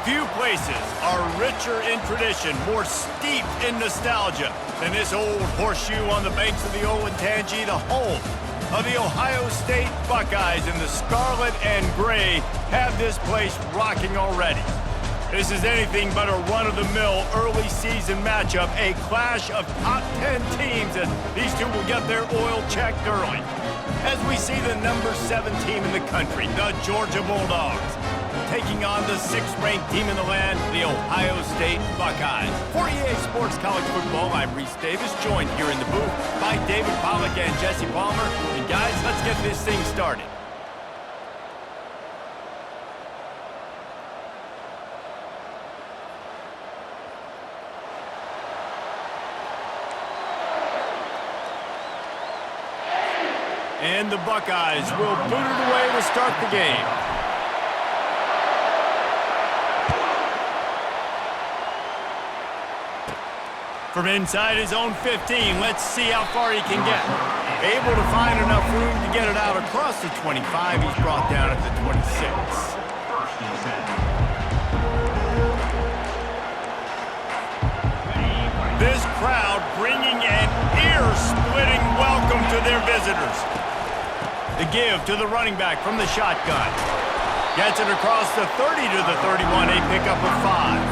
Few places are richer in tradition, more steeped in nostalgia than this old horseshoe on the banks of the Olentangy, the home of the Ohio State Buckeyes, and the scarlet and gray have this place rocking already. This is anything but a run-of-the-mill early season matchup, a clash of top 10 teams as these two will get their oil checked early. As we see the number 7 team in the country, the Georgia Bulldogs, taking on the 6th-ranked team in the land, the Ohio State Buckeyes. For EA Sports College Football, I'm Reese Davis, joined here in the booth by David Pollack and Jesse Palmer. And guys, let's get this thing started. And the Buckeyes will boot it away to start the game. From inside his own 15, let's see how far he can get. Able to find enough room to get it out across the 25. He's brought down at the 26. This crowd bringing an ear-splitting welcome to their visitors. The give to the running back from the shotgun. Gets it across the 30 to the 31, a pickup of 5.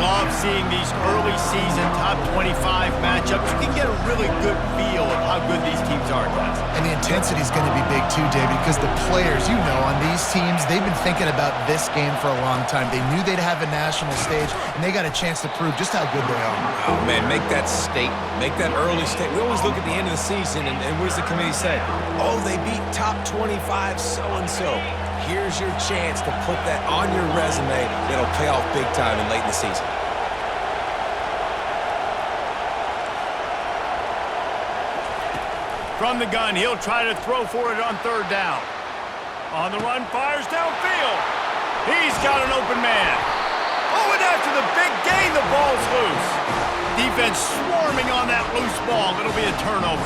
Love seeing these early season top 25 matchups. You can get a really good feel of how good these teams are, guys. And the intensity is going to be big too, David, because the players, you know, on these teams, they've been thinking about this game for a long time. They knew they'd have a national stage, and they got a chance to prove just how good they are. Oh, man, make that statement. Make that early statement. We always look at the end of the season, and what does the committee say? Oh, they beat top 25 so-and-so. Here's your chance to put that on your resume that'll pay off big time and late in the season. From the gun, he'll try to throw for it on 3rd down. On the run, fires downfield. He's got an open man. Oh, and after the big gain, the ball's loose. Defense swarming on that loose ball. It'll be a turnover.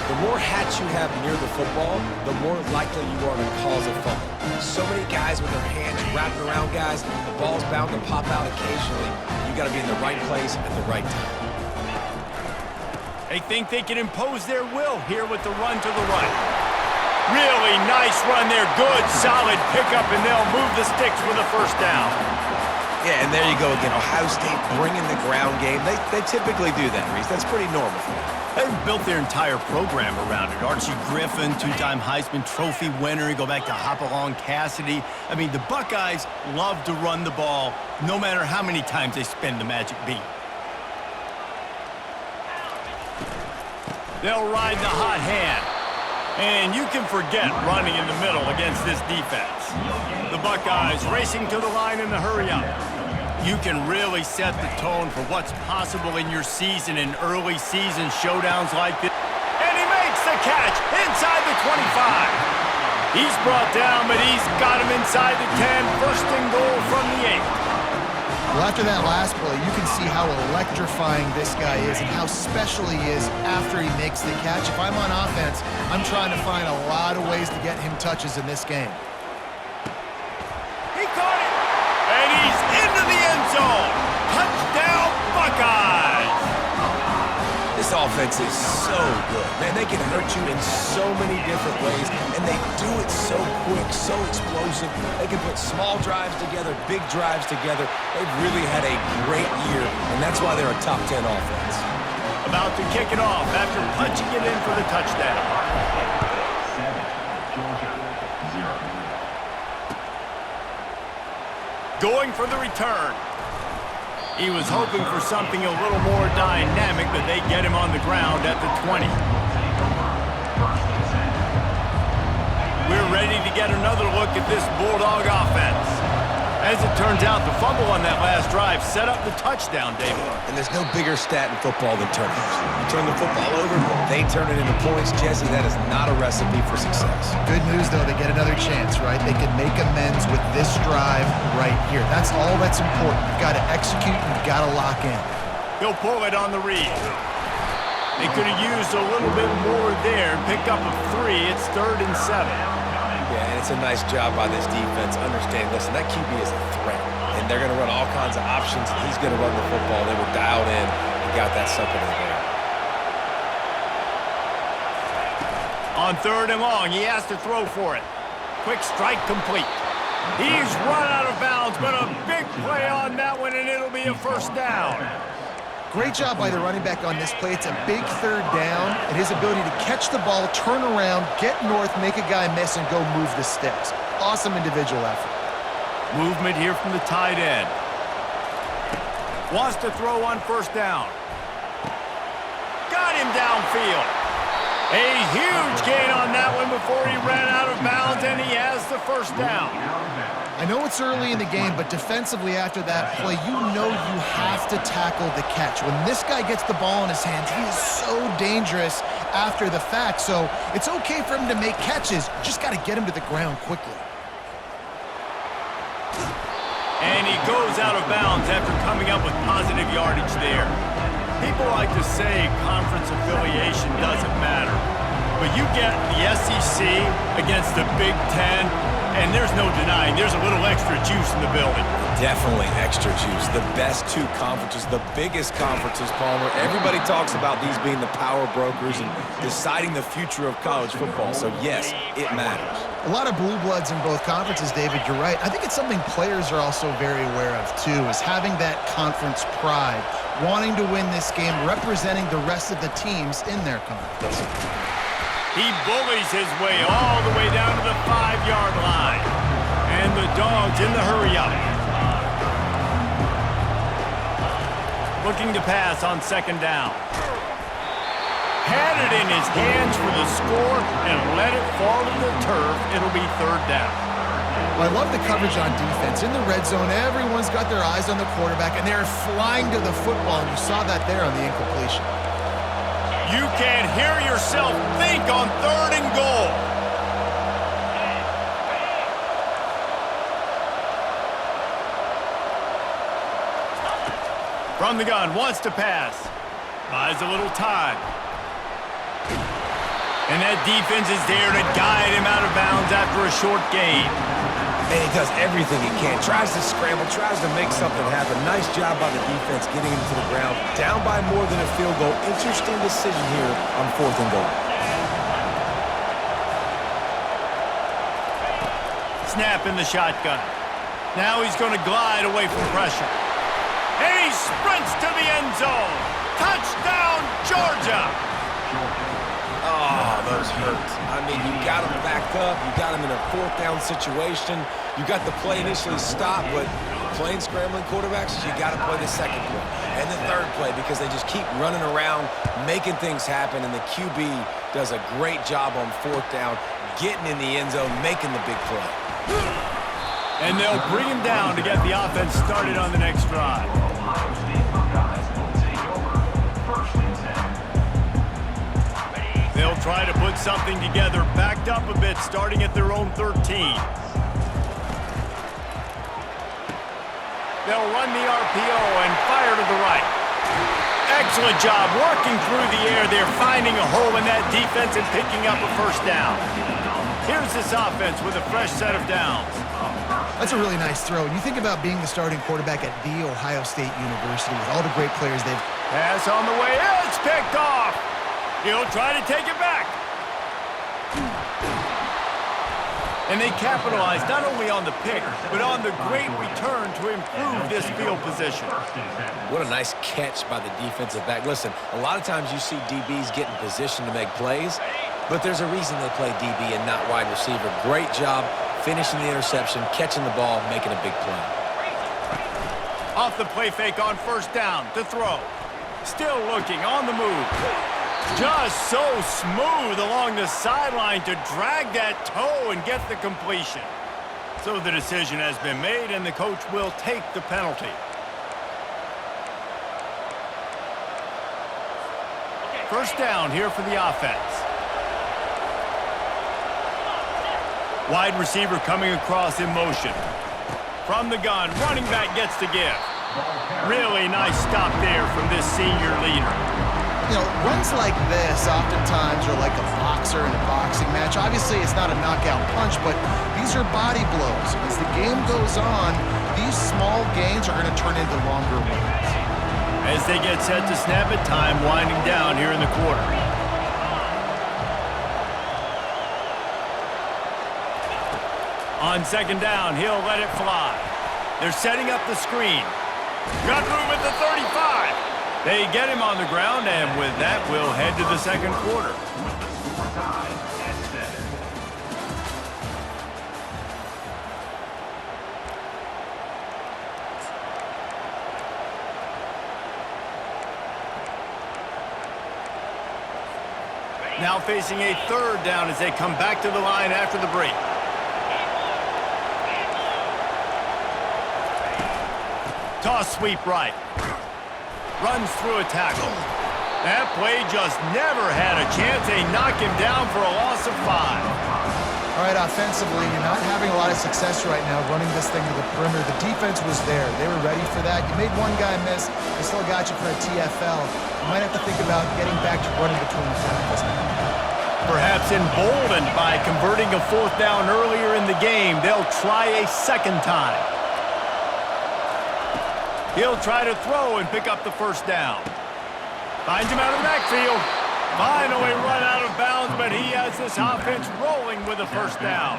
The more hats you have near the football, the more likely you are to cause a fumble. So many guys with their hands wrapped around guys, the ball's bound to pop out occasionally. You got to be in the right place at the right time. They think they can impose their will here with the run to the right. Really nice run there. Good, solid pickup, and they'll move the sticks with a 1st down. Yeah, and there you go again. Ohio State bringing the ground game. They typically do that, Reese. That's pretty normal for them. They've built their entire program around it. Archie Griffin, 2-time Heisman Trophy winner. You go back to Hopalong Cassidy. I mean, the Buckeyes love to run the ball, no matter how many times they spin the magic beat. They'll ride the hot hand. And you can forget running in the middle against this defense. The Buckeyes racing to the line in the hurry-up. You can really set the tone for what's possible in your season in early season showdowns like this. And he makes the catch inside the 25. He's brought down, but he's got him inside the 10. 1st and goal from the 8. Well, after that last play, you can see how electrifying this guy is and how special he is after he makes the catch. If I'm on offense, I'm trying to find a lot of ways to get him touches in this game. He caught it, and he's into the end zone. Touchdown, Buckeyes! This offense is so good. Man, they can hurt you in so many different ways, and they do it so quick, so explosive. They can put small drives together, big drives together. They've really had a great year, and that's why they're a top 10 offense. About to kick it off after punching it in for the touchdown. 7, Georgia, 0. Going for the return. He was hoping for something a little more dynamic, but they get him on the ground at the 20. We're ready to get another look at this Bulldog offense. As it turns out, the fumble on that last drive set up the touchdown, David. And there's no bigger stat in football than turnovers. You turn the football over, they turn it into points. Jesse, that is not a recipe for success. Good news, though, they get another chance, right? They can make amends with this drive right here. That's all that's important. You've got to execute, you've got to lock in. He'll pull it on the read. They could have used a little bit more there. Pick up a 3. It's 3rd and 7. Yeah, and it's a nice job by this defense. Understand, listen, that QB is a threat. And and they're going to run all kinds of options, and he's going to run the football. They were dialed in and got that sucker to the ground. On 3rd and long, he has to throw for it. Quick strike complete. He's run out of bounds, but a big play on that one, and it'll be a first down. Great job by the running back on this play. It's a big 3rd down, and his ability to catch the ball, turn around, get north, make a guy miss, and go move the sticks. Awesome individual effort. Movement here from the tight end. Wants to throw on 1st down. Got him downfield. A huge gain on that one before he ran out of bounds, and he has the 1st down. I know it's early in the game, but defensively after that play, you know you have to tackle the catch. When this guy gets the ball in his hands, he is so dangerous after the fact. So it's okay for him to make catches. Just got to get him to the ground quickly. And he goes out of bounds after coming up with positive yardage there. People like to say conference affiliation doesn't matter. But you get the SEC against the Big Ten, and there's no denying there's a little extra juice in the building. Definitely extra juice. The best 2 conferences, the biggest conferences, Palmer. Everybody talks about these being the power brokers and deciding the future of college football. So, yes, it matters. A lot of blue bloods in both conferences, David. You're right. I think it's something players are also very aware of, too, is having that conference pride, wanting to win this game, representing the rest of the teams in their conference. He bullies his way all the way down to the 5-yard line. And the Dogs in the hurry-up. Looking to pass on 2nd down. Had it in his hands for the score and let it fall to the turf. It'll be 3rd down. Well, I love the coverage on defense. In the red zone, everyone's got their eyes on the quarterback, and they're flying to the football, and you saw that there on the incompletion. You can hear yourself think on 3rd and goal. From the gun, wants to pass. Buys a little time. And that defense is there to guide him out of bounds after a short gain. And he does everything he can. Tries to scramble, tries to make something happen. Nice job by the defense getting him to the ground. Down by more than a field goal. Interesting decision here on 4th and goal. Snap in the shotgun. Now he's going to glide away from pressure. And he sprints to the end zone. Touchdown, Georgia! Oh, those hurt. I mean, you got him backed up. You got him in a 4th down situation. You got the play initially stopped, but playing scrambling quarterbacks, you got to play the 2nd play and the 3rd play because they just keep running around, making things happen, and the QB does a great job on 4th down, getting in the end zone, making the big play. And they'll bring him down to get the offense started on the next drive. They'll try to put something together, backed up a bit, starting at their own 13. They'll run the RPO and fire to the right. Excellent job working through the air. They're finding a hole in that defense and picking up a 1st down. Here's this offense with a fresh set of downs. That's a really nice throw. And you think about being the starting quarterback at The Ohio State University with all the great players they've... Pass on the way. It's picked off. He'll try to take it back. And they capitalized not only on the pick, but on the great return to improve this field position. What a nice catch by the defensive back. Listen, a lot of times you see DBs get in position to make plays, but there's a reason they play DB and not wide receiver. Great job finishing the interception, catching the ball, making a big play. Off the play fake on 1st down to throw. Still looking on the move. Just so smooth along the sideline to drag that toe and get the completion. So the decision has been made, and the coach will take the penalty. First down here for the offense. Wide receiver coming across in motion. From the gun, running back gets to give. Really nice stop there from this senior leader. You know, runs like this oftentimes are like a boxer in a boxing match. Obviously, it's not a knockout punch, but these are body blows. As the game goes on, these small gains are going to turn into longer wins. As they get set to snap it, time winding down here in the quarter. On second down, he'll let it fly. They're setting up the screen. Got room at the 35. They get him on the ground, and with that, we'll head to the second quarter. Now facing a third down as they come back to the line after the break. Toss sweep right. Runs through a tackle. That play just never had a chance. They knock him down for a loss of 5. All right, offensively, you're not having a lot of success right now running this thing to the perimeter. The defense was there. They were ready for that. You made one guy miss. They still got you for a TFL. You might have to think about getting back to running between the tackles now. Perhaps emboldened by converting a fourth down earlier in the game, they'll try a second time. He'll try to throw and pick up the first down. Finds him out of the backfield. Finally run out of bounds, but he has this offense rolling with a first down.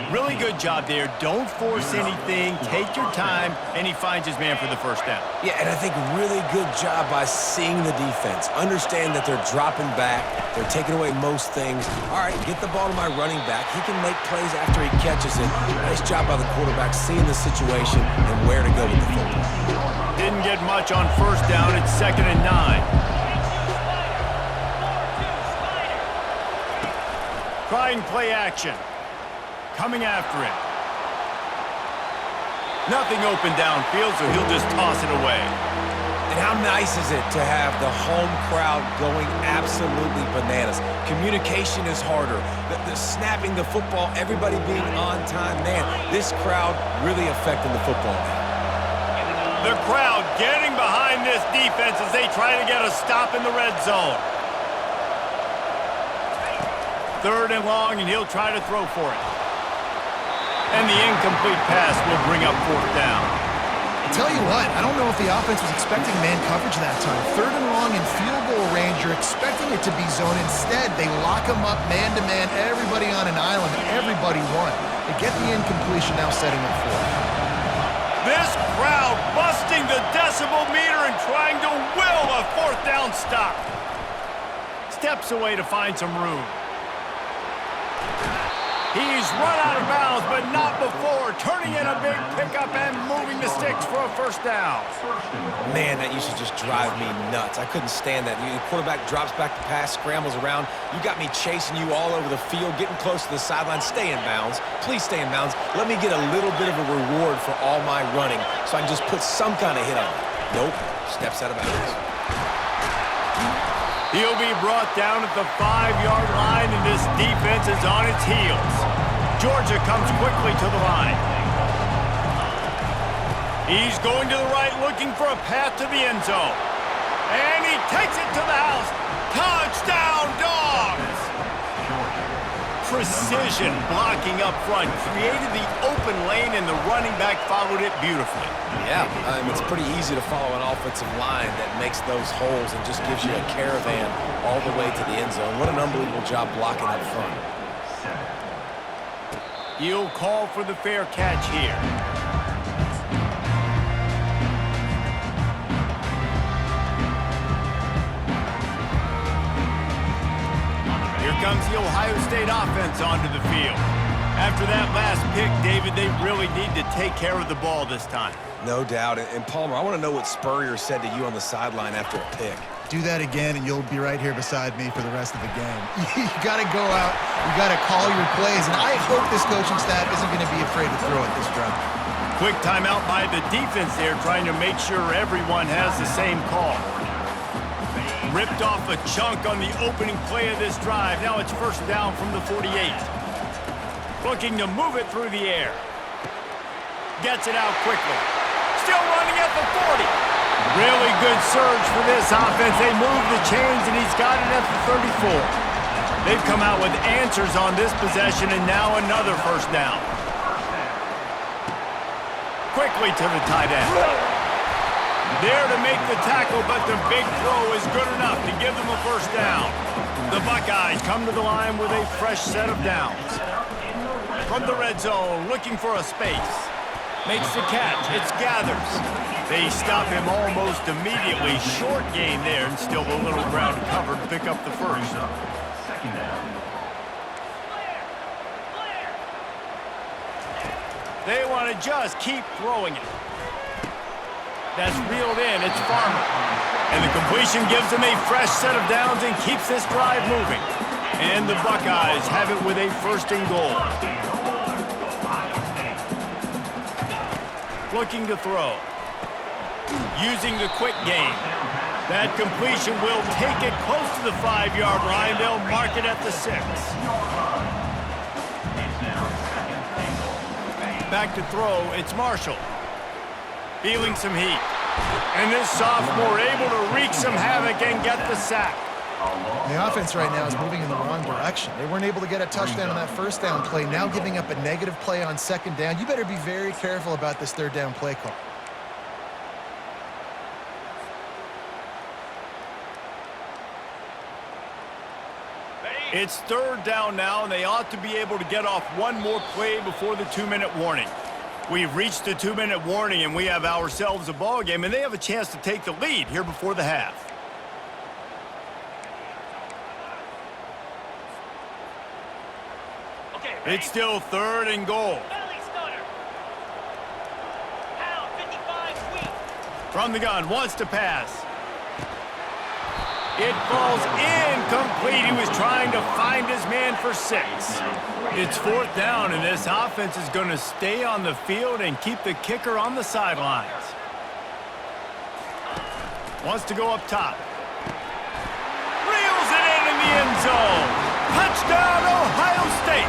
Really good job there. Don't force anything. Take your time, and he finds his man for the first down. Yeah, and I think really good job by seeing the defense. Understand that they're dropping back. They're taking away most things. All right, get the ball to my running back. He can make plays after he catches it. Nice job by the quarterback seeing the situation and where to go with the football. Didn't get much on first down. It's 2nd and 9. Trying play action. Coming after him. Nothing open downfield, so he'll just toss it away. And how nice is it to have the home crowd going absolutely bananas? Communication is harder. The snapping the football, everybody being on time. Man, this crowd really affecting the football now. The crowd getting behind this defense as they try to get a stop in the red zone. 3rd and long, and he'll try to throw for it. And the incomplete pass will bring up 4th down. I tell you what, I don't know if the offense was expecting man coverage that time. 3rd and long in field goal range, you're expecting it to be zone. Instead, they lock them up man-to-man, everybody on an island, everybody won. They get the incompletion, now setting up 4th. This crowd busting the decibel meter and trying to will a 4th down stop. Steps away to find some room. He's run out of bounds, but not before turning in a big pickup and moving the sticks for a first down. Man, that used to just drive me nuts. I couldn't stand that. The quarterback drops back to pass, scrambles around. You got me chasing you all over the field, getting close to the sideline. Stay in bounds. Please stay in bounds. Let me get a little bit of a reward for all my running so I can just put some kind of hit on it. Nope. Steps out of bounds. He'll be brought down at the 5-yard line, and this defense is on its heels. Georgia comes quickly to the line. He's going to the right, looking for a path to the end zone. And he takes it to the house. Touchdown, Dogs! Precision blocking up front created the open lane, and the running back followed it beautifully. Yeah, it's pretty easy to follow an offensive line that makes those holes and just gives you a caravan all the way to the end zone. What an unbelievable job blocking up front. He'll call for the fair catch here. Here comes the Ohio State offense onto the field. After that last pick, David, they really need to take care of the ball this time. No doubt. And Palmer, I want to know what Spurrier said to you on the sideline after a pick. Do that again, and you'll be right here beside me for the rest of the game. You got to go out. You got to call your plays, and I hope this coaching staff isn't going to be afraid to throw it this drive. Quick timeout by the defense there, trying to make sure everyone has the same call. Ripped off a chunk on the opening play of this drive. Now it's first down from the 48. Looking to move it through the air. Gets it out quickly. Still running at the 40. Really good surge for this offense. They move the chains, and he's got it at the 34. They've come out with answers on this possession, and now another first down. quickly to the tight end. There to make the tackle, but the big throw is good enough to give them a first down. The Buckeyes come to the line with a fresh set of downs. From the red zone, looking for a space. Makes the catch. It's Gathers. They stop him almost immediately. Short gain there, and still a little ground covered to pick up the first. They want to just keep throwing it. That's reeled in. It's Farmer. And the completion gives them a fresh set of downs and keeps this drive moving. And the Buckeyes have it with a first and goal. Looking to throw. Using the quick game. That completion will take it close to the 5-yard line. They'll mark it at the 6. Back to throw, it's Marshall. Feeling some heat. And this sophomore able to wreak some havoc and get the sack. The offense right now is moving in the wrong direction. They weren't able to get a touchdown on that first down play. Now giving up a negative play on second down. You better be very careful about this third down play call. It's third down now, and they ought to be able to get off one more play before the 2-minute warning. We've reached the 2-minute warning, and we have ourselves a ball game, and they have a chance to take the lead here before the half. It's still third and goal. From the gun, wants to pass. It falls incomplete. He was trying to find his man for 6. It's fourth down, and this offense is going to stay on the field and keep the kicker on the sidelines. Wants to go up top. Reels it in the end zone. Touchdown, Ohio State.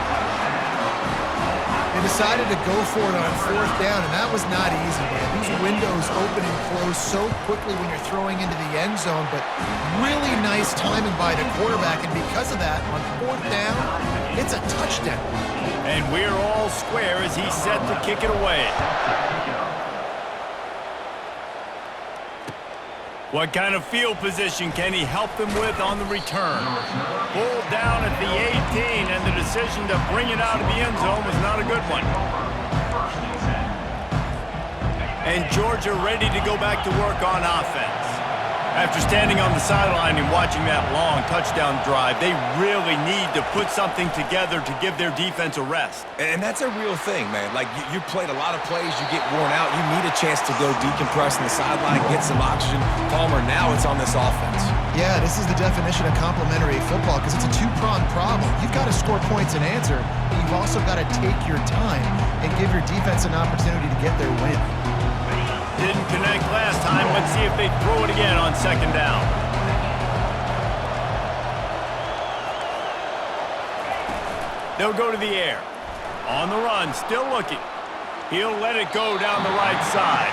They decided to go for it on fourth down, and that was not easy, man. These windows open and close so quickly when you're throwing into the end zone, but really nice timing by the quarterback, and because of that, on fourth down, it's a touchdown. And we're all square as he's set to kick it away. What kind of field position can he help them with on the return? Pulled down at the 18, and the decision to bring it out of the end zone was not a good one. And Georgia ready to go back to work on offense. After standing on the sideline and watching that long touchdown drive, they really need to put something together to give their defense a rest. And that's a real thing, man. Like, you played a lot of plays, you get worn out, you need a chance to go decompress on the sideline, get some oxygen. Palmer, now it's on this offense. Yeah, this is the definition of complementary football because it's a two-pronged problem. You've got to score points and answer, but you've also got to take your time and give your defense an opportunity to get their win. Didn't connect last time. Let's see if they throw it again on second down. They'll go to the air. On the run, still looking. He'll let it go down the right side.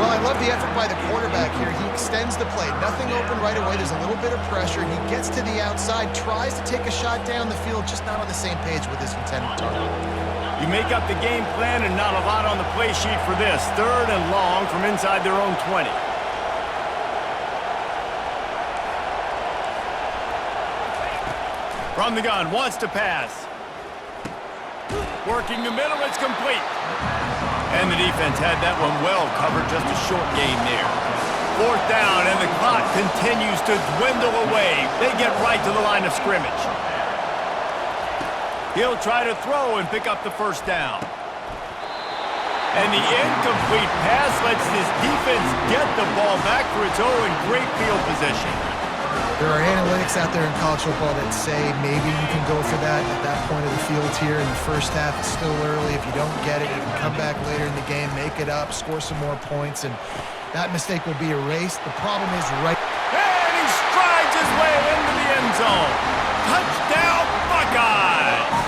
Well, I love the effort by the quarterback here. He extends the play. Nothing open right away. There's a little bit of pressure. He gets to the outside, tries to take a shot down the field, just not on the same page with his intended target. You make up the game plan and not a lot on the play sheet for this. Third and long from inside their own 20. From the gun, wants to pass. Working the middle, it's complete. And the defense had that one well covered, just a short gain there. Fourth down, and the clock continues to dwindle away. They get right to the line of scrimmage. He'll try to throw and pick up the first down. And the incomplete pass lets this defense get the ball back for its own great field position. There are analytics out there in college football that say maybe you can go for that at that point of the field here in the first half. It's still early. If you don't get it, you can come back later in the game, make it up, score some more points, and that mistake will be erased. The problem is right... And he strides his way into the end zone. Touchdown, Buckeyes!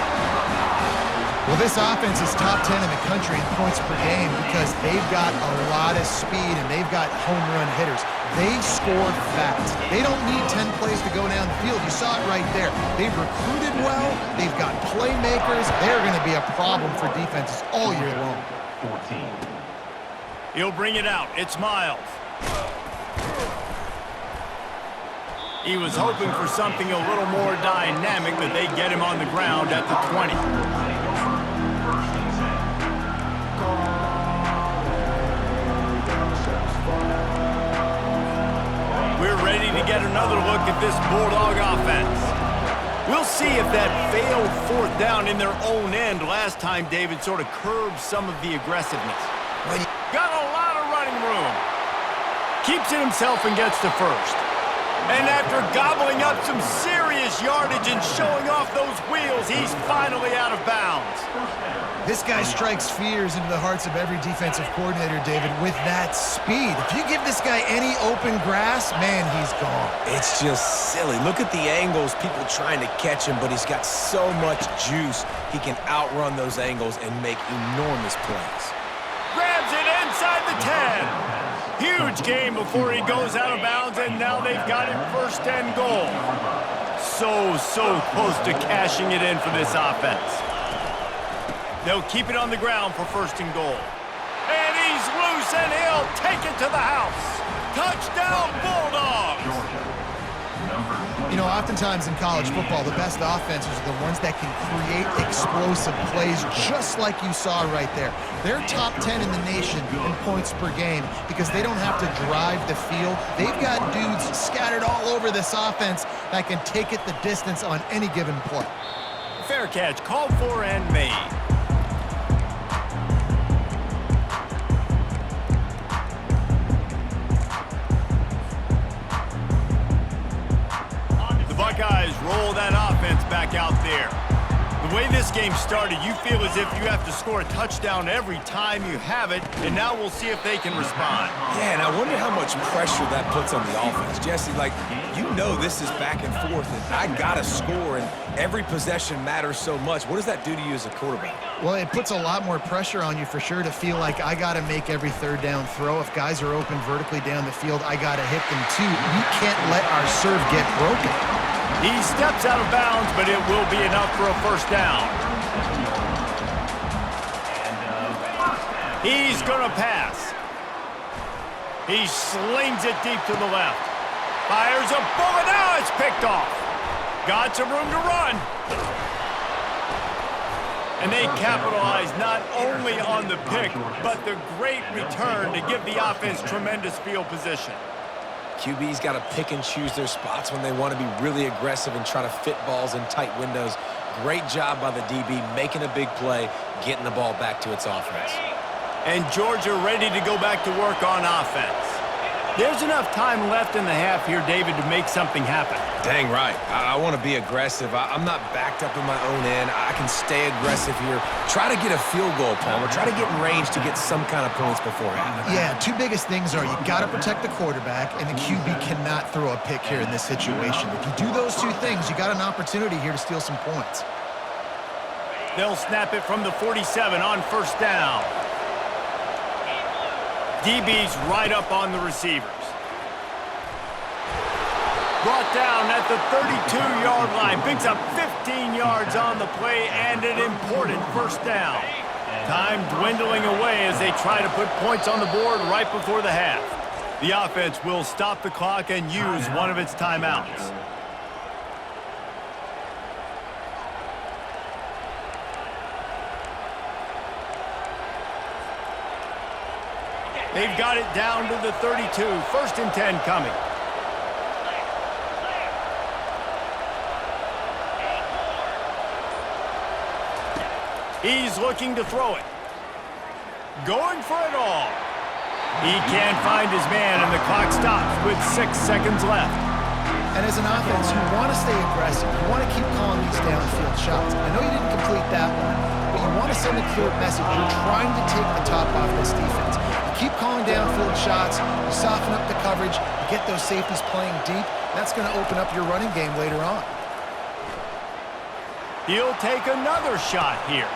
Well, this offense is top 10 in the country in points per game because they've got a lot of speed and they've got home run hitters. They scored fast. They don't need 10 plays to go down the field. You saw it right there. They've recruited well. They've got playmakers. They're going to be a problem for defenses all year long. 14. He'll bring it out. It's Miles. He was hoping for something a little more dynamic, but they get him on the ground at the 20. We're ready to get another look at this Bulldog offense. We'll see if that failed fourth down in their own end last time David sort of curbed some of the aggressiveness. Got a lot of running room. Keeps it himself and gets to first. And after gobbling up some serious yardage and showing off those wheels, he's finally out of bounds. This guy strikes fears into the hearts of every defensive coordinator, David, with that speed. If you give this guy any open grass, man, he's gone. It's just silly. Look at the angles, people trying to catch him, but he's got so much juice. He can outrun those angles and make enormous plays. Grabs it inside the 10. Huge gain before he goes out of bounds, and now they've got him first and goal. So close to cashing it in for this offense. They'll keep it on the ground for first and goal. And he's loose, and he'll take it to the house. Touchdown, Bulldogs! You know, oftentimes in college football, the best offenses are the ones that can create explosive plays, just like you saw right there. They're top 10 in the nation in points per game because they don't have to drive the field. They've got dudes scattered all over this offense that can take it the distance on any given play. Fair catch, called for and made. Buckeyes roll that offense back out there. The way this game started, you feel as if you have to score a touchdown every time you have it, and now we'll see if they can respond. Yeah, and I wonder how much pressure that puts on the offense. Jesse, like, you know this is back and forth, and I gotta score, and every possession matters so much. What does that do to you as a quarterback? Well, it puts a lot more pressure on you for sure to feel like I got to make every third down throw. If guys are open vertically down the field, I got to hit them too. We can't let our serve get broken. He steps out of bounds, but it will be enough for a first down. He's going to pass. He slings it deep to the left. Fires a bullet. Now it's picked off. Got some room to run. And they capitalize not only on the pick, but the great return to give the offense tremendous field position. QB's got to pick and choose their spots when they want to be really aggressive and try to fit balls in tight windows. Great job by the DB making a big play, getting the ball back to its offense. And Georgia ready to go back to work on offense. There's enough time left in the half here, David, to make something happen. Dang right. I want to be aggressive. I'm not backed up in my own end. I can stay aggressive here. Try to get a field goal, Palmer. Try to get in range to get some kind of points before half. Yeah, two biggest things are you got to protect the quarterback, and the QB cannot throw a pick here in this situation. If you do those two things, you got an opportunity here to steal some points. They'll snap it from the 47 on first down. DB's right up on the receivers. Brought down at the 32-yard line. Picks up 15 yards on the play and an important first down. Time dwindling away as they try to put points on the board right before the half. The offense will stop the clock and use one of its timeouts. They've got it down to the 32. First and 10 coming. He's looking to throw it. Going for it all. He can't find his man, and the clock stops with 6 seconds left. And as an offense, you want to stay aggressive. You want to keep calling these downfield shots. I know you didn't complete that one, but you want to send a clear message. You're trying to take the top off this defense. You keep calling downfield shots, you soften up the coverage, you get those safeties playing deep. That's going to open up your running game later on. He'll take another shot here.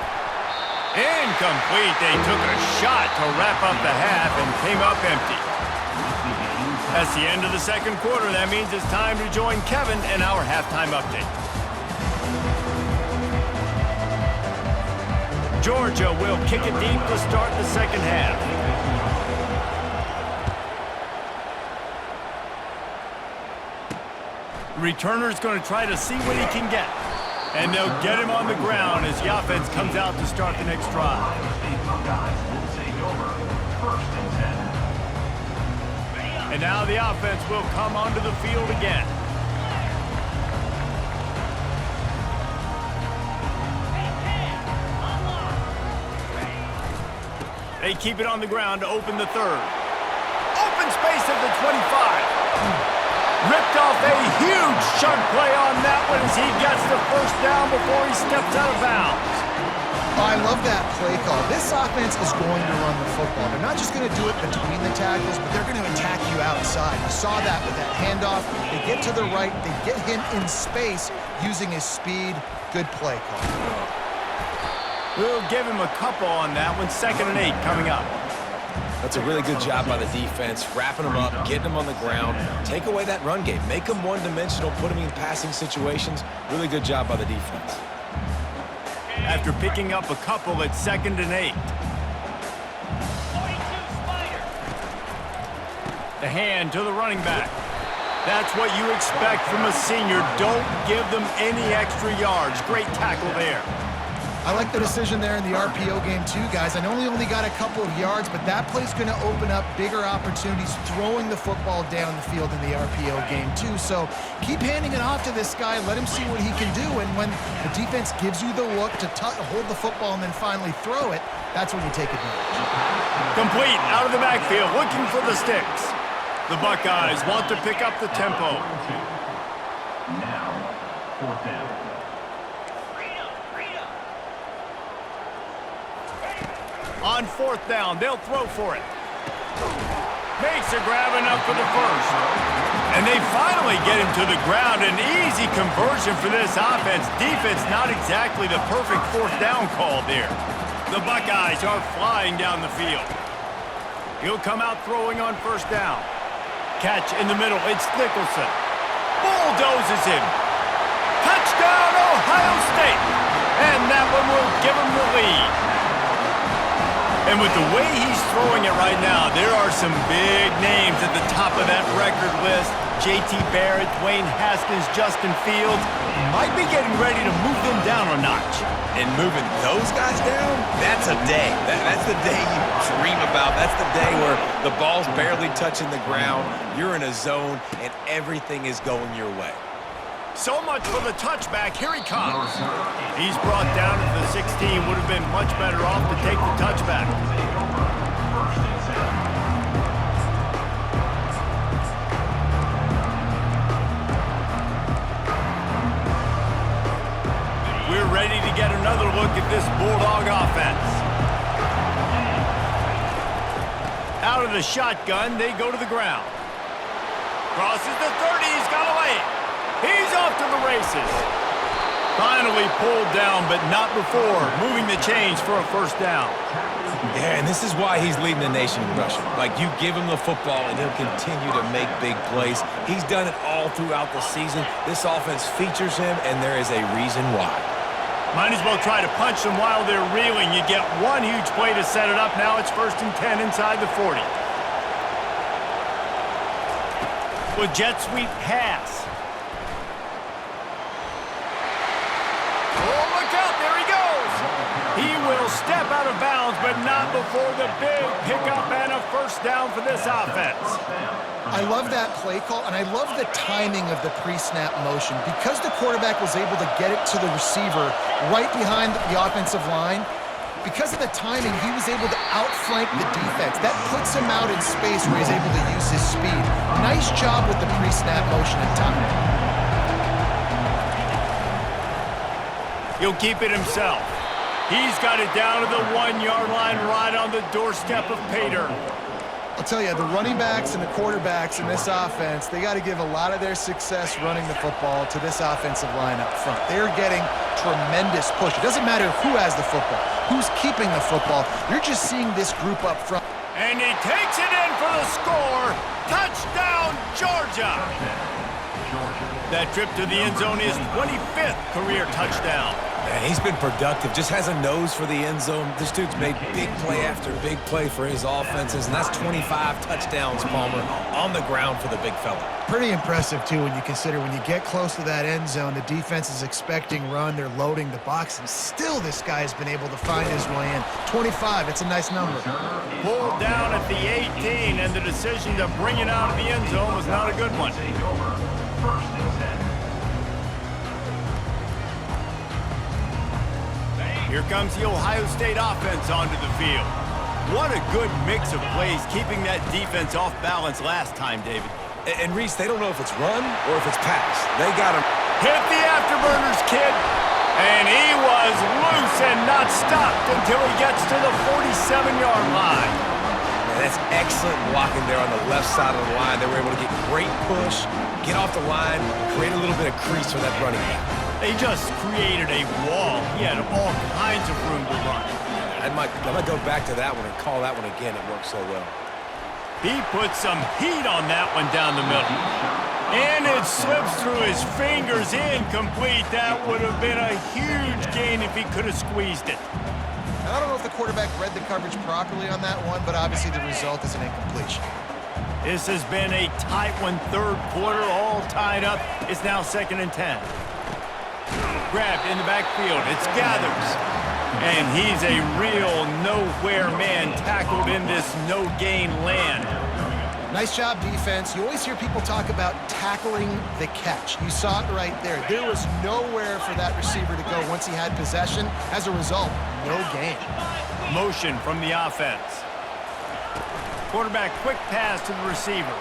Incomplete. They took a shot to wrap up the half and came up empty. That's the end of the second quarter. That means it's time to join Kevin in our halftime update. Georgia will kick it deep to start the second half. Returner's going to try to see what he can get. And they'll get him on the ground as the offense comes out to start the next drive. And now the offense will come onto the field again. They keep it on the ground to open the third. Open space at the 25. Ripped off a huge chunk play on that one as he gets the first down before he steps out of bounds. I love that play call. This offense is going to run the football. They're not just going to do it between the tackles, but they're going to attack you outside. You saw that with that handoff. They get to the right. They get him in space using his speed. Good play call. We'll give him a couple on that one. 2nd and 8 coming up. That's a really good job by the defense, wrapping them up, getting them on the ground. Take away that run game. Make them one-dimensional, put them in passing situations. Really good job by the defense. After picking up a couple at 2nd and 8. The hand to the running back. That's what you expect from a senior. Don't give them any extra yards. Great tackle there. I like the decision there in the RPO game too, guys. I know he only got a couple of yards, but that play's going to open up bigger opportunities throwing the football down the field in the RPO game too. So keep handing it off to this guy. Let him see what he can do. And when the defense gives you the look to hold the football and then finally throw it, that's when you take advantage. Complete out of the backfield, looking for the sticks. The Buckeyes want to pick up the tempo. Now, 4th down. On 4th down, they'll throw for it. Makes a grab enough for the first. And they finally get him to the ground. An easy conversion for this offense. Defense not exactly the perfect 4th down call there. The Buckeyes are flying down the field. He'll come out throwing on 1st down. Catch in the middle. It's Nicholson. Bulldozes him. Touchdown, Ohio State. And that one will give him the lead. And with the way he's throwing it right now, there are some big names at the top of that record list. J.T. Barrett, Dwayne Haskins, Justin Fields might be getting ready to move them down a notch. And moving those guys down, that's a day. That's the day you dream about. That's the day where the ball's barely touching the ground, you're in a zone, and everything is going your way. So much for the touchback. Here he comes. He's brought down to the 16. Would have been much better off to take the touchback. We're ready to get another look at this Bulldog offense. Out of the shotgun, they go to the ground. Crosses the 30. He's got away. He's off to the races. Finally pulled down, but not before moving the chains for a 1st down. Yeah, and this is why he's leading the nation in rushing. Like, you give him the football, and he'll continue to make big plays. He's done it all throughout the season. This offense features him, and there is a reason why. Might as well try to punch them while they're reeling. You get one huge play to set it up. Now it's 1st and 10 inside the 40. With jet sweep pass. He will step out of bounds, but not before the big pickup and a 1st down for this offense. I love that play call, and I love the timing of the pre-snap motion. Because the quarterback was able to get it to the receiver right behind the offensive line, because of the timing, he was able to outflank the defense. That puts him out in space where he's able to use his speed. Nice job with the pre-snap motion and timing. He'll keep it himself. He's got it down to the 1-yard line right on the doorstep of Pater. I'll tell you, the running backs and the quarterbacks in this offense, they got to give a lot of their success running the football to this offensive line up front. They're getting tremendous push. It doesn't matter who has the football, who's keeping the football. You're just seeing this group up front. And he takes it in for the score. Touchdown, Georgia. That trip to the end zone is 25th career touchdown. Man, he's been productive, just has a nose for the end zone. This dude's made big play after big play for his offenses, and that's 25 touchdowns, Palmer, on the ground for the big fella. Pretty impressive, too, when you consider when you get close to that end zone, the defense is expecting run, they're loading the box, and still this guy has been able to find his way in. 25, it's a nice number. Pulled down at the 18, and the decision to bring it out of the end zone was not a good one. First and 10. Here comes the Ohio State offense onto the field. What a good mix of plays, keeping that defense off balance last time, David. And Reese, they don't know if it's run or if it's pass. They got him. Hit the afterburners, kid. And he was loose and not stopped until he gets to the 47-yard line. Man, that's excellent blocking there on the left side of the line. They were able to get great push, get off the line, create a little bit of crease for that running back. They just created a wall. He had all kinds of room to run. I might go back to that one and call that one again. It worked so well. He put some heat on that one down the middle. And it slips through his fingers, incomplete. That would have been a huge gain if he could have squeezed it. I don't know if the quarterback read the coverage properly on that one, but obviously the result is an incompletion. This has been a tight one, third quarter, all tied up. It's now 2nd and 10. Grabbed in the backfield. It's Gathers. And he's a real nowhere man, tackled in this no-gain land. Nice job, defense. You always hear people talk about tackling the catch. You saw it right there. There was nowhere for that receiver to go once he had possession. As a result, no gain. Motion from the offense. Quarterback quick pass to the receiver.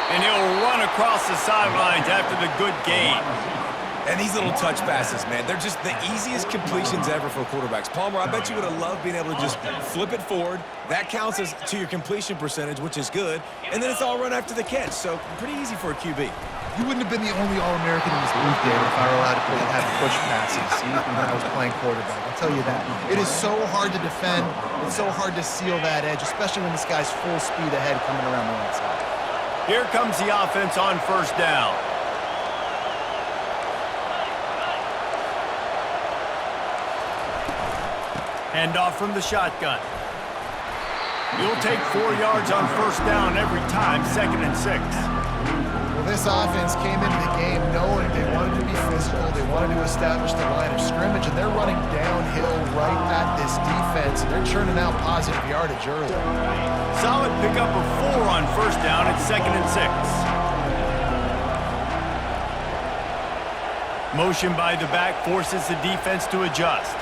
And he'll run across the sidelines after the good gain. And these little touch passes, man, they're just the easiest completions ever for quarterbacks. Palmer, I bet you would have loved being able to just flip it forward. That counts as to your completion percentage, which is good. And then it's all run after the catch, so pretty easy for a QB. You wouldn't have been the only All-American in this booth, David, if I were allowed to play and have push passes when I was playing quarterback. I'll tell you that. It is so hard to defend. It's so hard to seal that edge, especially when this guy's full speed ahead coming around the outside. Here comes the offense on first down. Handoff from the shotgun. You'll take 4 yards on first down every time, 2nd and 6. Well, this offense came into the game knowing they wanted to be physical, they wanted to establish the line of scrimmage, and they're running downhill right at this defense, and they're churning out positive yardage early. Solid pickup of 4 on first down at 2nd and 6. Motion by the back forces the defense to adjust.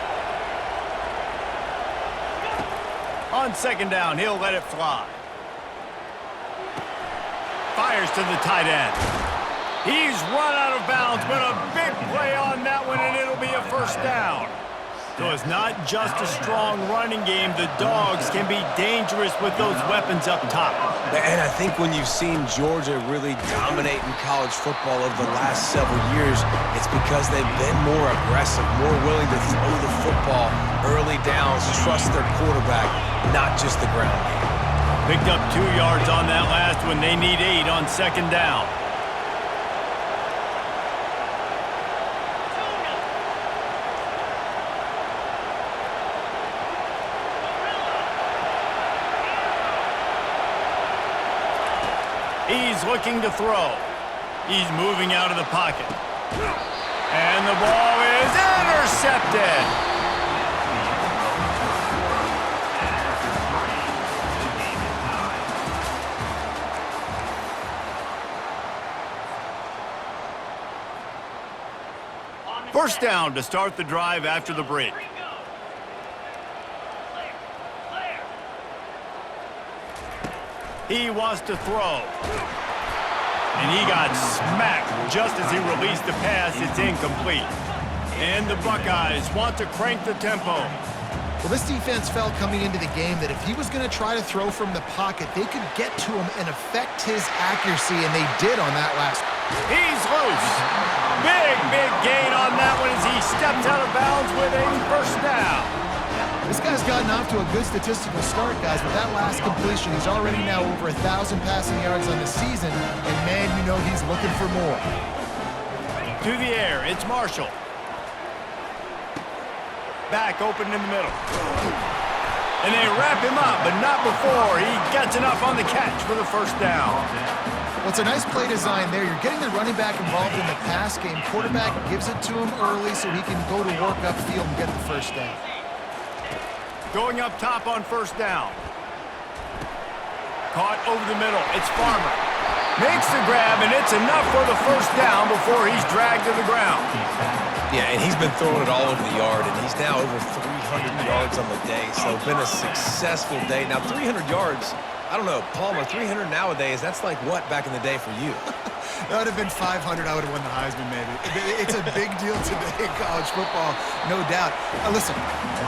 On 2nd down, he'll let it fly. Fires to the tight end. He's run out of bounds, but a big play on that one, and it'll be a first down. So it's not just a strong running game. The Dogs can be dangerous with those weapons up top. And I think when you've seen Georgia really dominate in college football over the last several years, it's because they've been more aggressive, more willing to throw the football early downs, trust their quarterback, not just the ground game. Picked up 2 yards on that last one. They need 8 on 2nd down. He's looking to throw. He's moving out of the pocket. And the ball is intercepted. First down to start the drive after the break. He wants to throw. And he got smacked just as he released the pass. It's incomplete. And the Buckeyes want to crank the tempo. Well, this defense felt coming into the game that if he was going to try to throw from the pocket, they could get to him and affect his accuracy, and they did on that last one. He's loose. Big gain on that one as he steps out of bounds with a first down. This guy's gotten off to a good statistical start, guys. With that last completion, he's already now over 1,000 passing yards on the season, and man, you know he's looking for more. To the air, it's Marshall. Back open in the middle. And they wrap him up, but not before he gets enough on the catch for the first down. Well, it's a nice play design there. You're getting the running back involved in the pass game. Quarterback gives it to him early so he can go to work upfield and get the first down. Going up top on first down. Caught over the middle. It's Farmer. Makes the grab, and it's enough for the first down before he's dragged to the ground. Yeah, and he's been throwing it all over the yard, and he's now over 300 yards on the day, so been a successful day. Now, 300 yards, I don't know, Palmer, 300 nowadays, that's like what back in the day for you? That would have been 500. I would have won the Heisman, maybe. It's a big deal today in college football, no doubt. Listen,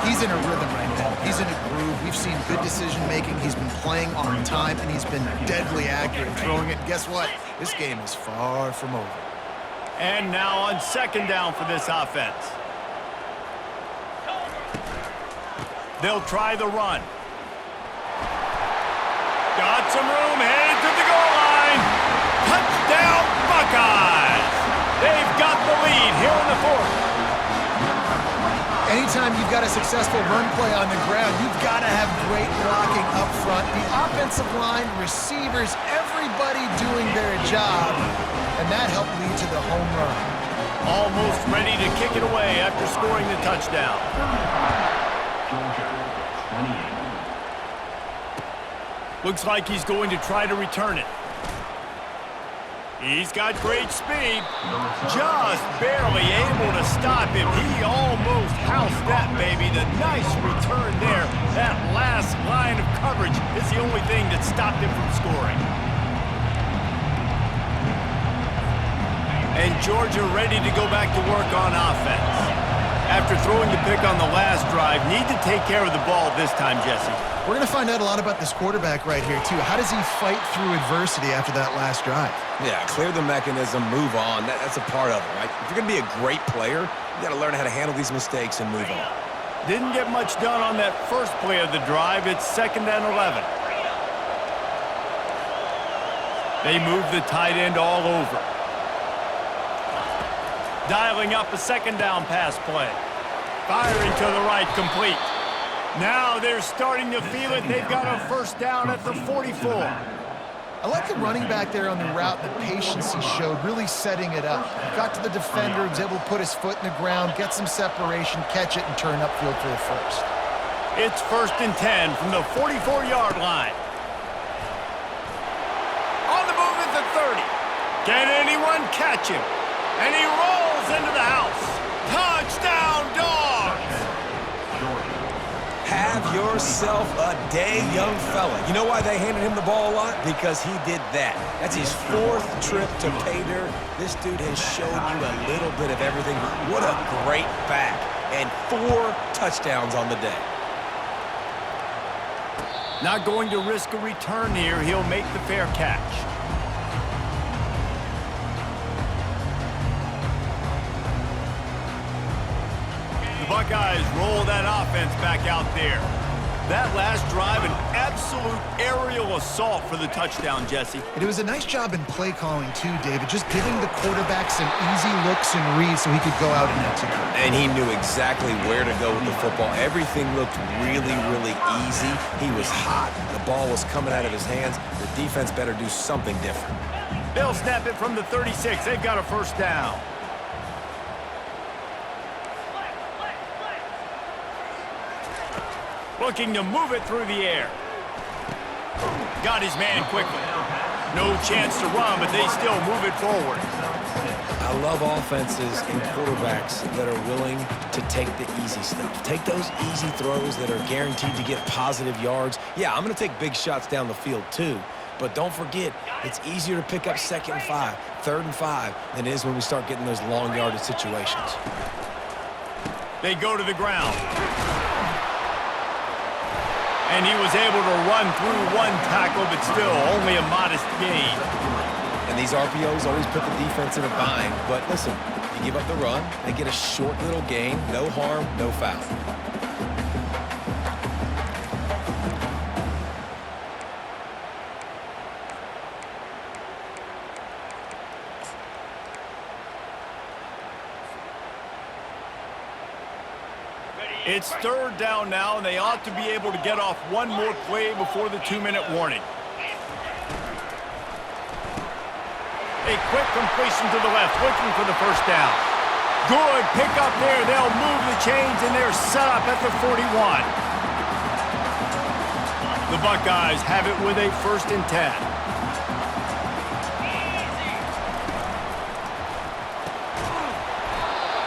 he's in a rhythm right now. He's in a groove. We've seen good decision-making. He's been playing on time, and he's been deadly accurate throwing it. Guess what? This game is far from over. And now on second down for this offense. They'll try the run. Got some room, headed to the goal line. Touchdown, Buckeyes! They've got the lead here in the fourth. Anytime you've got a successful run play on the ground, you've got to have great blocking up front. The offensive line, receivers, everybody doing their job, and that helped lead to the home run. Almost ready to kick it away after scoring the touchdown. Georgia, 28. Looks like he's going to try to return it. He's got great speed. Just barely able to stop him. He almost housed that baby. The nice return there. That last line of coverage is the only thing that stopped him from scoring. And Georgia ready to go back to work on offense. After throwing the pick on the last drive, need to take care of the ball this time, Jesse. We're going to find out a lot about this quarterback right here, too. How does he fight through adversity after that last drive? Yeah, clear the mechanism, move on. That's a part of it, right? If you're going to be a great player, you got to learn how to handle these mistakes and move on. Didn't get much done on that first play of the drive. It's 2nd and 11. They move the tight end all over. Dialing up a second down pass play. Firing to the right, complete. Now they're starting to feel it. They've got a first down at the 44. I like the running back there on the route, the patience he showed, really setting it up. Got to the defender, was able to put his foot in the ground, get some separation, catch it, and turn upfield for the first. It's 1st and 10 from the 44-yard line. On the move at the 30. Can anyone catch him? And he rolls into the house. Touchdown, Dogs! Have yourself a day, young fella. You know why they handed him the ball a lot? Because he did that. That's his 4th trip to pay dirt. This dude has shown you a little bit of everything. What a great back. And 4 touchdowns on the day. Not going to risk a return here. He'll make the fair catch. Buckeyes roll that offense back out there. That last drive, an absolute aerial assault for the touchdown, Jesse. And it was a nice job in play calling, too, David, just giving the quarterback some easy looks and reads so he could go out and execute. And he knew exactly where to go with the football. Everything looked really, really easy. He was hot. The ball was coming out of his hands. The defense better do something different. They'll snap it from the 36. They've got a first down. Looking to move it through the air. Got his man quickly. No chance to run, but they still move it forward. I love offenses and quarterbacks that are willing to take the easy stuff. Take those easy throws that are guaranteed to get positive yards. Yeah, I'm going to take big shots down the field too, but don't forget, it's easier to pick up 2nd and 5, 3rd and 5 than it is when we start getting those long yardage situations. They go to the ground. And he was able to run through 1 tackle, but still only a modest gain. And these RPOs always put the defense in a bind. But listen, you give up the run, they get a short little gain, no harm, no foul. It's third down now, and they ought to be able to get off one more play before the 2-minute warning. A quick completion to the left, looking for the first down. Good pick up there. They'll move the chains, and they're set up at the 41. The Buckeyes have it with a 1st and 10.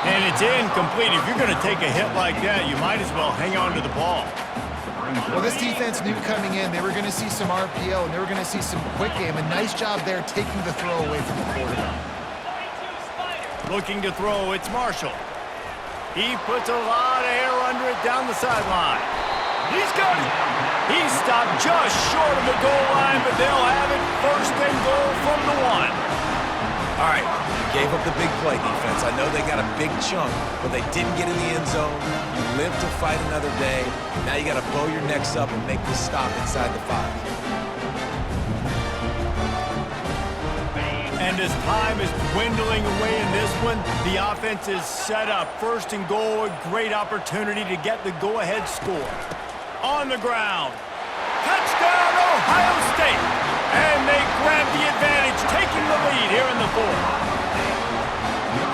And it's incomplete. If you're going to take a hit like that, you might as well hang on to the ball. Well, this defense knew coming in they were going to see some RPO, and they were going to see some quick game. A nice job there taking the throw away from the quarterback. Looking to throw, it's Marshall. He puts a lot of air under it down the sideline. He's got it. He's stopped just short of the goal line, but they'll have it 1st and goal from the 1. All right, gave up the big play, defense. I know they got a big chunk, but they didn't get in the end zone. You live to fight another day. Now you got to bow your necks up and make this stop inside the 5. And as time is dwindling away in this one, the offense is set up. 1st and goal, a great opportunity to get the go-ahead score. On the ground. Touchdown, Ohio State! And they grab the advantage, taking the lead here in the 4th.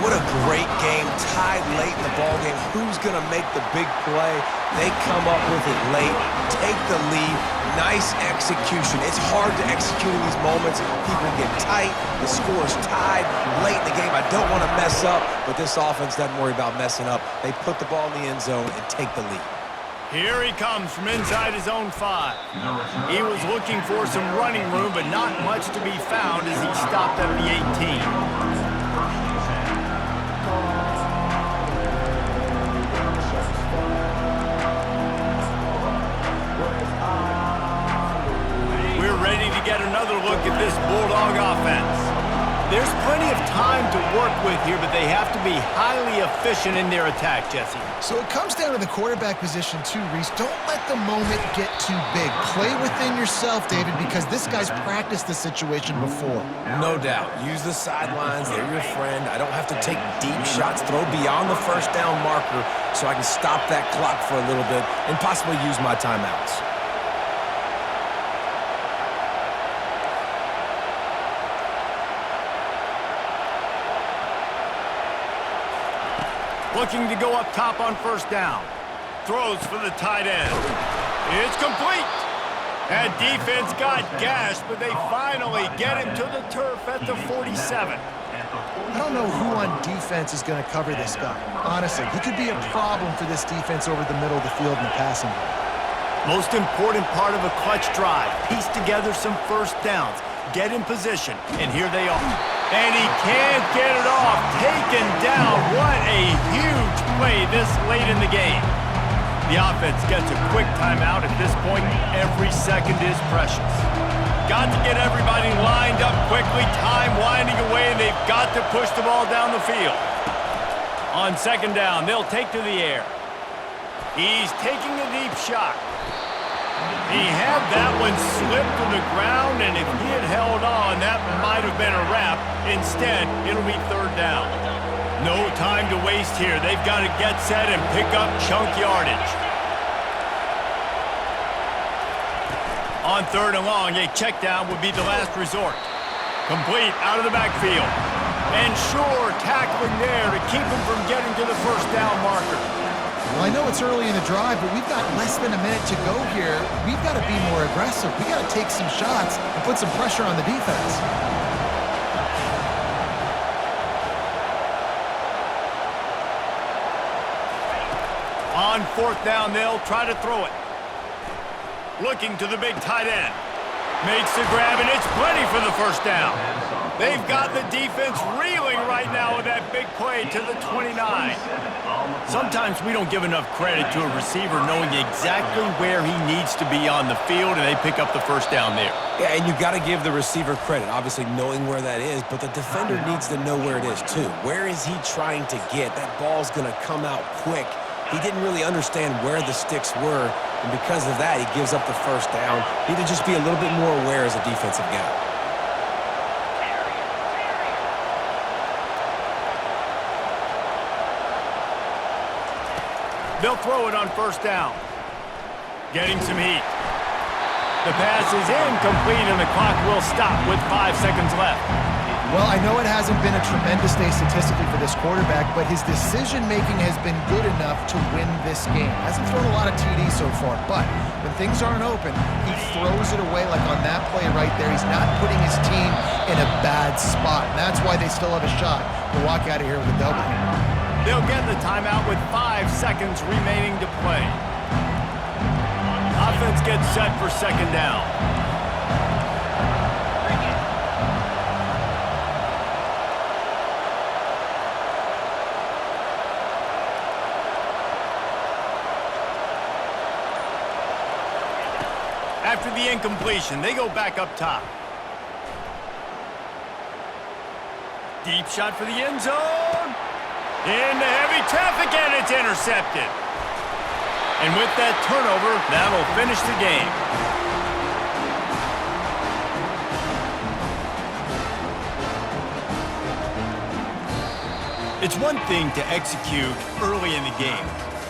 What a great game, tied late in the ballgame. Who's going to make the big play? They come up with it late, take the lead. Nice execution. It's hard to execute in these moments. People get tight. The score is tied late in the game. I don't want to mess up, but this offense doesn't worry about messing up. They put the ball in the end zone and take the lead. Here he comes from inside his own 5. He was looking for some running room, but not much to be found as he stopped at the 18. We're ready to get another look at this Bulldog offense. There's plenty of time to work with here, but they have to be highly efficient in their attack, Jesse. So it comes down to the quarterback position too, Reese. Don't let the moment get too big. Play within yourself, David, because this guy's practiced the situation before. No doubt. Use the sidelines. They're your friend. I don't have to take deep shots. Throw beyond the 1st down marker so I can stop that clock for a little bit and possibly use my timeouts. Looking to go up top on 1st down. Throws for the tight end. It's complete. That defense got gashed, but they finally get him to the turf at the 47. I don't know who on defense is going to cover this guy. Honestly, he could be a problem for this defense over the middle of the field in the passing game. Most important part of a clutch drive. Piece together some 1st downs. Get in position, and here they are. And he can't get it off. Taken down. What a huge play this late in the game. The offense gets a quick timeout at this point. Every second is precious. Got to get everybody lined up quickly. Time winding away, and they've got to push the ball down the field. On 2nd down, they'll take to the air. He's taking a deep shot. He had that one slip to the ground, and if he had held on, that might have been a wrap. Instead, it'll be 3rd down. No time to waste here. They've got to get set and pick up chunk yardage. On 3rd and long, a check down would be the last resort. Complete out of the backfield. And sure, tackling there to keep him from getting to the 1st down marker. Well, I know it's early in the drive, but we've got less than a minute to go here. We've got to be more aggressive. We've got to take some shots and put some pressure on the defense. On 4th down, they'll try to throw it. Looking to the big tight end. Makes the grab, and it's plenty for the 1st down. They've got the defense reeling right now with that big play to the 29. Sometimes we don't give enough credit to a receiver knowing exactly where he needs to be on the field, and they pick up the 1st down there. Yeah, and you got to give the receiver credit, obviously knowing where that is, but the defender needs to know where it is too. Where is he trying to get? That ball's going to come out quick. He didn't really understand where the sticks were, and because of that, he gives up the 1st down. He need to just be a little bit more aware as a defensive guy. They'll throw it on first down. Getting some heat. The pass is incomplete, and the clock will stop with 5 seconds left. Well, I know it hasn't been a tremendous day statistically for this quarterback, but his decision-making has been good enough to win this game. Hasn't thrown a lot of TDs so far, but when things aren't open, he throws it away like on that play right there. He's not putting his team in a bad spot, and that's why they still have a shot to walk out of here with a W. They'll get the timeout with 5 seconds remaining to play. Offense gets set for second down. After the incompletion, they go back up top. Deep shot for the end zone. Into heavy traffic, and it's intercepted. And with that turnover, that'll finish the game. It's one thing to execute early in the game.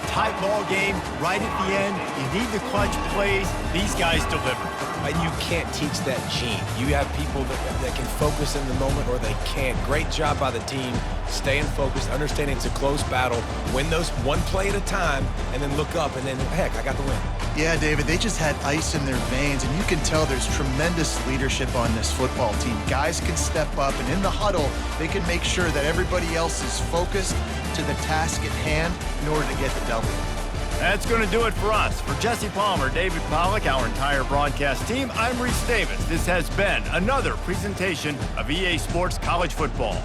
Tight ball game, right at the end, you need the clutch plays. These guys deliver. And you can't teach that gene. You have people that can focus in the moment or they can't. Great job by the team, staying focused, understanding it's a close battle, win those one play at a time, and then look up, and then, heck, I got the win. Yeah, David, they just had ice in their veins, and you can tell there's tremendous leadership on this football team. Guys can step up, and in the huddle, they can make sure that everybody else is focused to the task at hand in order to get the W. That's going to do it for us. For Jesse Palmer, David Pollack, our entire broadcast team, I'm Reese Davis. This has been another presentation of EA Sports College Football.